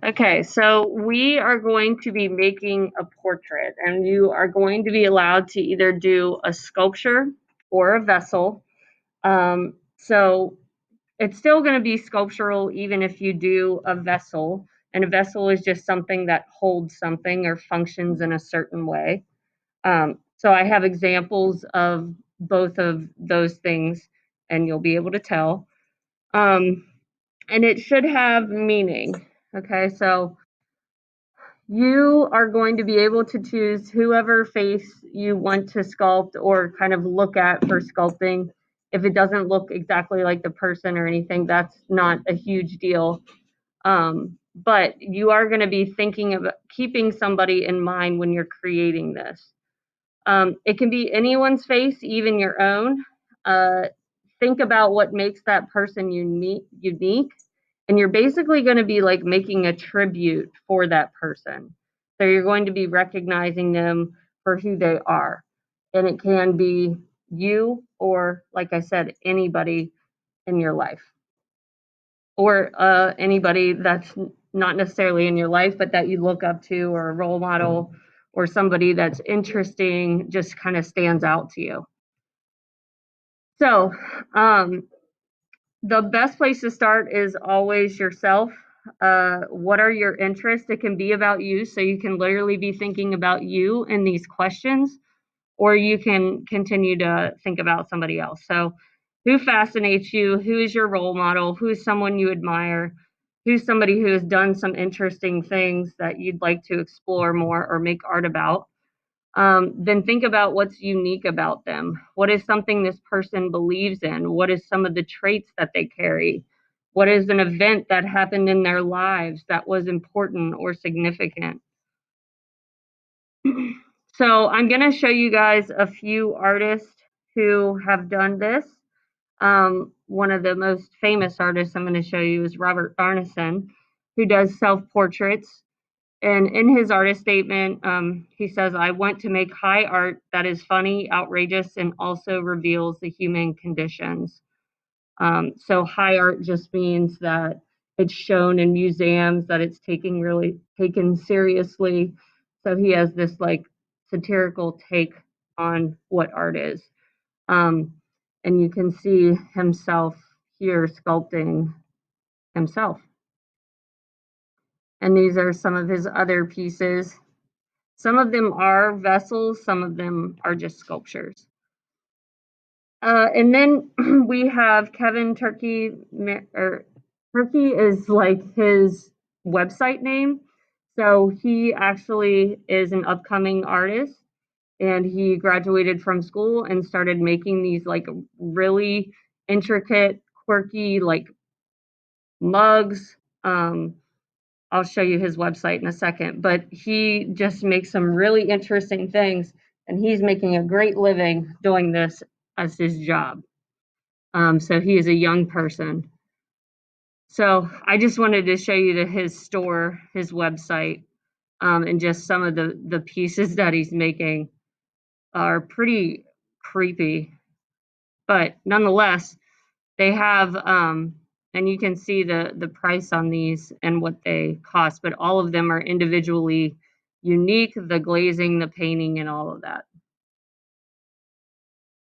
Okay, so we are going to be making a portrait, and you are going to be allowed to either do a sculpture or a vessel. So it's still going to be sculptural even if you do a vessel, and a vessel is just something that holds something or functions in a certain way. So I have examples of both of those things, and you'll be able to tell. Um, and it should have meaning. Okay, so you are going to be able to choose whoever face you want to sculpt or kind of look at for sculpting. If it doesn't look exactly like the person or anything, that's not a huge deal. But you are going to be thinking of keeping somebody in mind when you're creating this. It can be anyone's face, even your own. Uh, think about what makes that person unique, and you're basically going to be like making a tribute for that person. So you're going to be recognizing them for who they are, and it can be you or, like I said, anybody in your life, or anybody that's not necessarily in your life, but that you look up to, or a role model, or somebody that's interesting, just kind of stands out to you. So, the best place to start is always yourself. What are your interests? It can be about you, so you can literally be thinking about you in these questions, or you can continue to think about somebody else. So, who fascinates you? Who is your role model? Who is someone you admire? Who's somebody who has done some interesting things that you'd like to explore more or make art about? Then think about what's unique about them. What is something this person believes in? What is some of the traits that they carry? What is an event that happened in their lives that was important or significant? So I'm going to show you guys a few artists who have done this. One of the most famous artists I'm going to show you is Robert Arneson, who does self portraits. And in his artist statement, he says, I want to make high art that is funny, outrageous, and also reveals the human conditions. So high art just means that it's shown in museums, that it's really taken seriously. So he has this like satirical take on what art is. Um, and you can see himself here sculpting himself. And these are some of his other pieces. Some of them are vessels, some of them are just sculptures. And then we have Kevin Turkey, or Turkey is like his website name. So he actually is an upcoming artist, and he graduated from school and started making these like really intricate, quirky, like mugs. I'll show you his website in a second, but he just makes some really interesting things, and he's making a great living doing this as his job. So he is a young person. So I just wanted to show you his store, his website, and just some of the pieces that he's making are pretty creepy, but nonetheless, they have, and you can see the price on these and what they cost, but all of them are individually unique, the glazing, the painting, and all of that.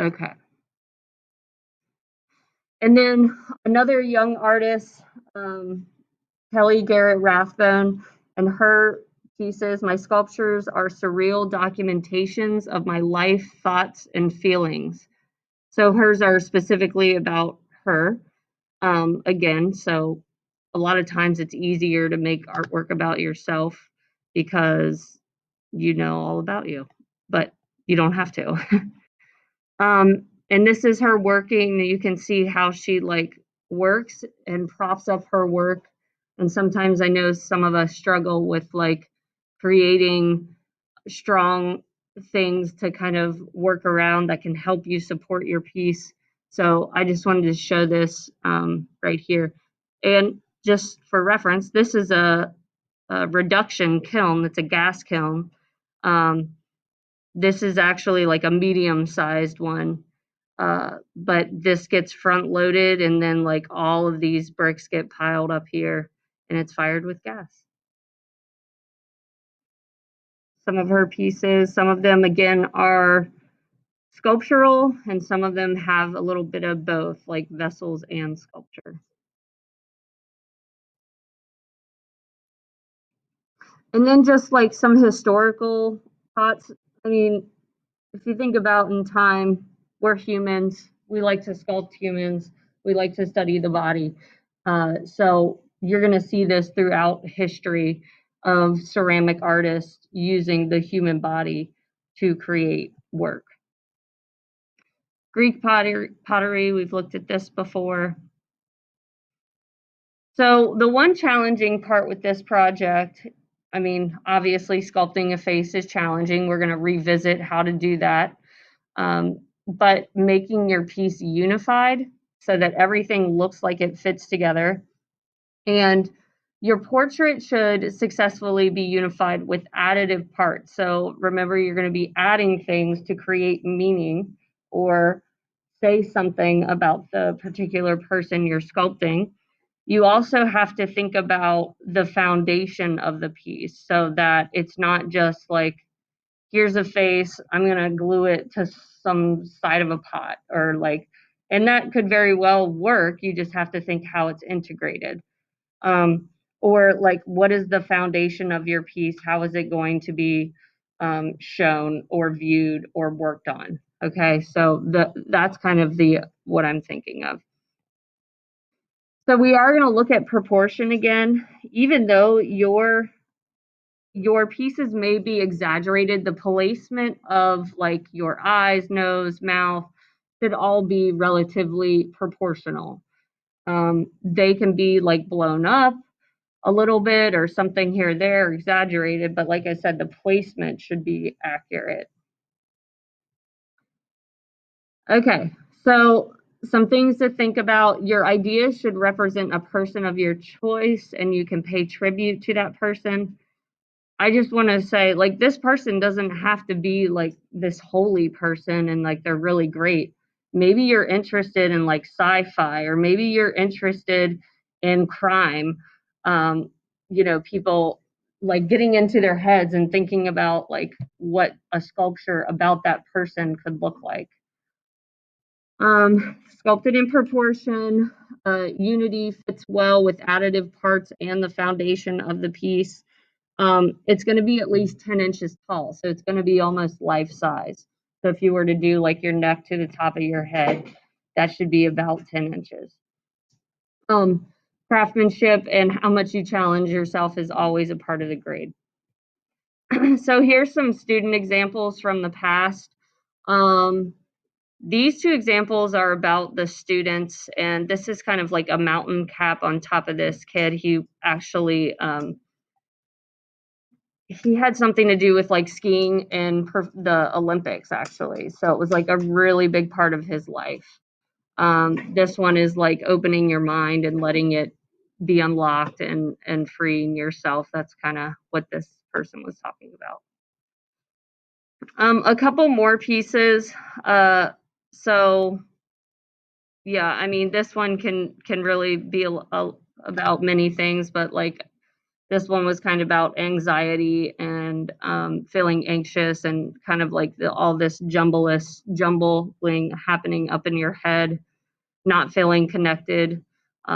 Okay. And then another young artist, um, Kelly Garrett Rathbone, and her pieces, my sculptures are surreal documentations of my life, thoughts, and feelings. So hers are specifically about her. Again, so a lot of times it's easier to make artwork about yourself because you know all about you, but you don't have to. And this is her working. You can see how she like works and props up her work. And sometimes I know some of us struggle with like creating strong things to kind of work around that can help you support your piece. So I just wanted to show this right here. And just for reference, this is a reduction kiln. It's a gas kiln. Um, this is actually like a medium-sized one, but this gets front loaded, and then like all of these bricks get piled up here, and it's fired with gas. some of her pieces. Some of them, again, are sculptural, and some of them have a little bit of both, like vessels and sculpture. And then just like some historical thoughts. I mean, if you think about in time, we're humans. We like to sculpt humans. We like to study the body. So you're going to see this throughout history of ceramic artists using the human body to create work. Greek pottery, we've looked at this before. So the one challenging part with this project, I mean, obviously sculpting a face is challenging. We're going to revisit how to do that. But making your piece unified so that everything looks like it fits together. And your portrait should successfully be unified with additive parts. So remember, you're going to be adding things to create meaning or say something about the particular person you're sculpting. You also have to think about the foundation of the piece so that it's not just like, here's a face, I'm going to glue it to some side of a pot, or like, and that could very well work. You just have to think how it's integrated. Um, or like, what is the foundation of your piece? How is it going to be shown or viewed or worked on? Okay, so that's kind of the what I'm thinking of. So we are going to look at proportion again. Even though your pieces may be exaggerated, the placement of like your eyes, nose, mouth should all be relatively proportional. They can be like blown up a little bit or something here or there, exaggerated, but like I said, the placement should be accurate. Okay, so some things to think about. Your ideas should represent a person of your choice, and you can pay tribute to that person. I just want to say, like, this person doesn't have to be like this holy person and like they're really great. Maybe you're interested in like sci-fi, or maybe you're interested in crime. Um, people like getting into their heads and thinking about like what a sculpture about that person could look like. Sculpted in proportion, unity fits well with additive parts and the foundation of the piece. It's going to be at least 10 inches tall, so it's going to be almost life size. So if you were to do like your neck to the top of your head, that should be about 10 inches. Um, Craftsmanship and how much you challenge yourself is always a part of the grade. So here's some student examples from the past. Um, these two examples are about the students, and this is kind of like a mountain cap on top of this kid. He actually he had something to do with like skiing and the Olympics, actually. So it was like a really big part of his life. This one is like opening your mind and letting it be unlocked and freeing yourself. That's kind of what this person was talking about. A couple more pieces. So yeah, I mean, this one can really be about many things, but like this one was kind of about anxiety and feeling anxious and kind of like all this jumbling happening up in your head, not feeling connected.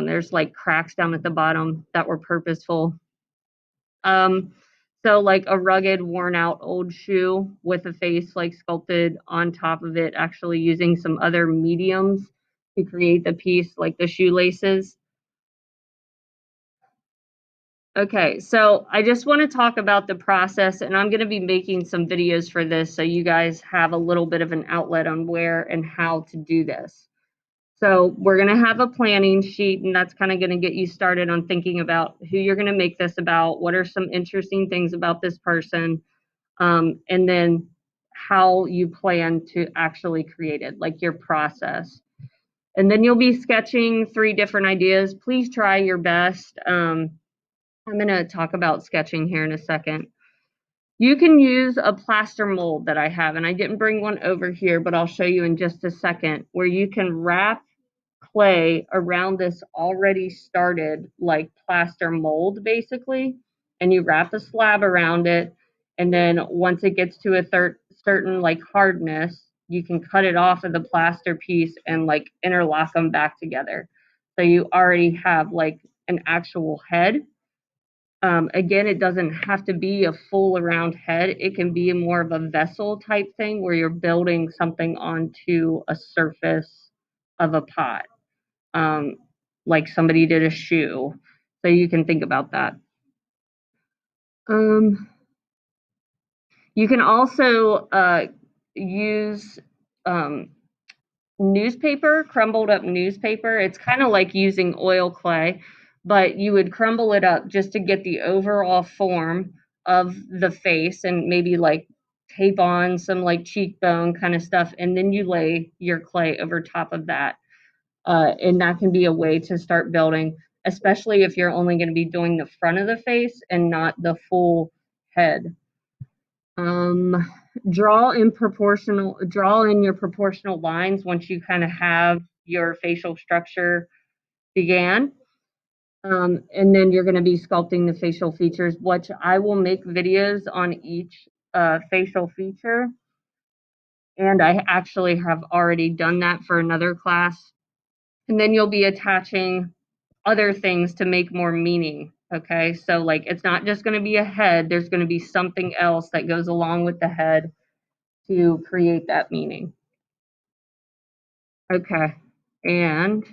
There's like cracks down at the bottom that were purposeful. Um, so like a rugged, worn out old shoe with a face like sculpted on top of it, actually using some other mediums to create the piece, like the shoelaces. Okay, so I just want to talk about the process, and I'm going to be making some videos for this so you guys have a little bit of an outlet on where and how to do this. So we're going to have a planning sheet, and that's kind of going to get you started on thinking about who you're going to make this about, what are some interesting things about this person, and then how you plan to actually create it, like your process. And then you'll be sketching 3 different ideas. Please try your best. I'm going to talk about sketching here in a second. You can use a plaster mold that I have, and I didn't bring one over here, but I'll show you in just a second, where you can wrap clay around this already started like plaster mold basically, and you wrap a slab around it, And then once it gets to a certain like hardness, you can cut it off of the plaster piece and like interlock them back together. So you already have like an actual head. Again, it doesn't have to be a full around head. It can be more of a vessel type thing where you're building something onto a surface of a pot, um, like somebody did a shoe. So you can think about that. Um, you can also use um, newspaper, crumbled up newspaper. It's kind of like using oil clay, but you would crumble it up just to get the overall form of the face and maybe like tape on some like cheekbone kind of stuff. And then you lay your clay over top of that. And that can be a way to start building, especially if you're only going to be doing the front of the face and not the full head. Um, draw in your proportional lines once you kind of have your facial structure began. And then you're going to be sculpting the facial features, which I will make videos on each facial feature. And I actually have already done that for another class. And then you'll be attaching other things to make more meaning. Okay. So, like, it's not just going to be a head, there's going to be something else that goes along with the head to create that meaning. Okay. And